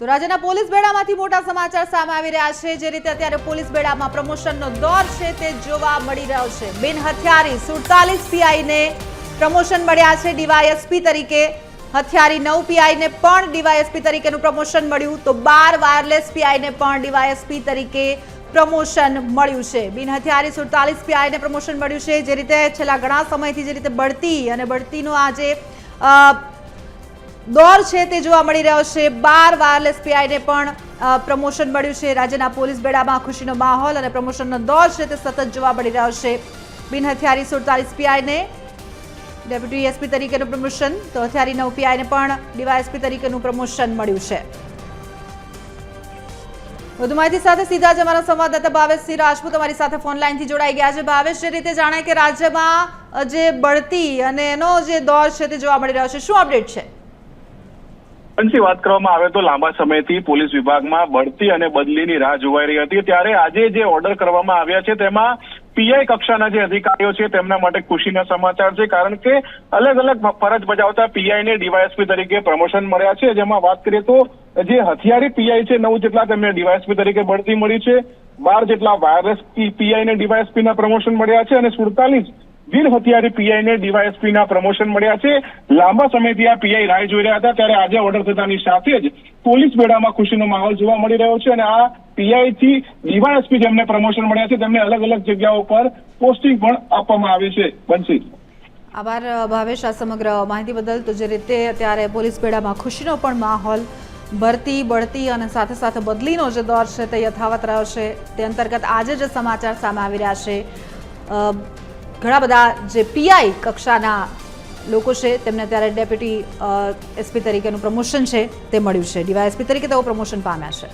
તો રાજ્યના પોલીસ બેડામાંથી મોટા સમાચાર સામે આવી રહ્યા છે। જે રીતે અત્યારે પોલીસ બેડામાં પ્રમોશનનો દોર છે તે જોવા મળી રહ્યો છે। બિન હથિયારી 47 પીઆઈ ને પ્રમોશન મળ્યા છે ડીવાયએસપી તરીકે। હથિયારી 9 પીઆઈ ને પણ ડીવાયએસપી તરીકેનું પ્રમોશન મળ્યું, તો 12 વાયરલેસ પીઆઈ ને પણ ડીવાયએસપી તરીકે પ્રમોશન મળ્યું છે। બિન હથિયારી 47 પીઆઈ ને પ્રમોશન મળ્યું છે। જે રીતે છેલ્લા ઘણા સમયથી જે રીતે બઢતી અને બઢતીનો આજે દોર છે તે જોવા મળી રહ્યો છે। 12 વાયરલેસ પીઆઈને પણ પ્રમોશન મળ્યું છે। રાજ્યના પોલીસ બેડામાં ખુશીનો માહોલ અને પ્રમોશનનો દોર છે તે સતત જોવા મળી રહ્યો છે। બિન હથિયારી 47 પીઆઈને ડેપ્યુટી એસપી તરીકેનું પ્રમોશન, તો હથિયારી 9 પીઆઈને પણ ડીવાયએસપી તરીકેનું પ્રમોશન મળ્યું છે। વધુ માહિતી સાથે સીધા જ અમારા સંવાદદાતા ભાવેશસિંહ રાજપૂત અમારી સાથે ફોન લાઈનથી જોડાઈ ગયા છે। ભાવેશ, જે રીતે જાણાય કે રાજ્યમાં જે બઢતી અને એનો જે દોર છે તે જોવા મળી રહ્યો છે, શું અપડેટ છે? વાત કરવામાં આવે તો લાંબા સમયથી પોલીસ વિભાગમાં બઢતી અને બદલીની રાહ જોવાઈ રહી હતી, ત્યારે આજે જે ઓર્ડર કરવામાં આવ્યા છે તેમાં પીઆઈ કક્ષાના જે અધિકારીઓ છે તેમના માટે ખુશીના સમાચાર છે। કારણ કે અલગ અલગ ફરજ બજાવતા પીઆઈને ડીવાયએસપી તરીકે પ્રમોશન મળ્યા છે। જેમાં વાત કરીએ તો જે હથિયારી પીઆઈ છે 9 જેટલા તેમને ડીવાયએસપી તરીકે બઢતી મળી છે, 12 જેટલા વાયરલેસ પીઆઈને ડીવાયએસપી ના પ્રમોશન મળ્યા છે અને 47 બિન હથિયારી પીઆઈને ડીવાયએસપી ના પ્રમોશન મળ્યા છે। લાંબા સમયથી આ પીઆઈ રાહ જોઈ રહ્યા હતા, ત્યારે આજે ઓર્ડર થતાની સાથે જ પોલીસ બેડામાં ખુશીનો માહોલ જોવા મળી રહ્યો છે અને આ પીઆઈ થી ડીવાયએસપી જેમને પ્રમોશન મળ્યા છે તેમને અલગ અલગ જગ્યાઓ પર પોસ્ટિંગ પણ આપવામાં આવી છે। બંસી, આભાર ભાવેશ આ સમગ્ર માહિતી બદલ। તો જે રીતે અત્યારે પોલીસ બેડામાં ખુશીનો પણ માહોલ, ભરતી બઢતી અને સાથે સાથે બદલીનો જે દોર છે તે યથાવત રહ્યો છે, તે અંતર્ગત આજે જે સમાચાર સામે આવી રહ્યા છે, ઘણા બધા જે પીઆઈ કક્ષાના લોકો છે તેમને અત્યારે ડેપ્યુટી એસપી તરીકેનું પ્રમોશન છે તે મળ્યું છે। ડીવાયએસપી તરીકે તેઓ પ્રમોશન પામ્યા છે।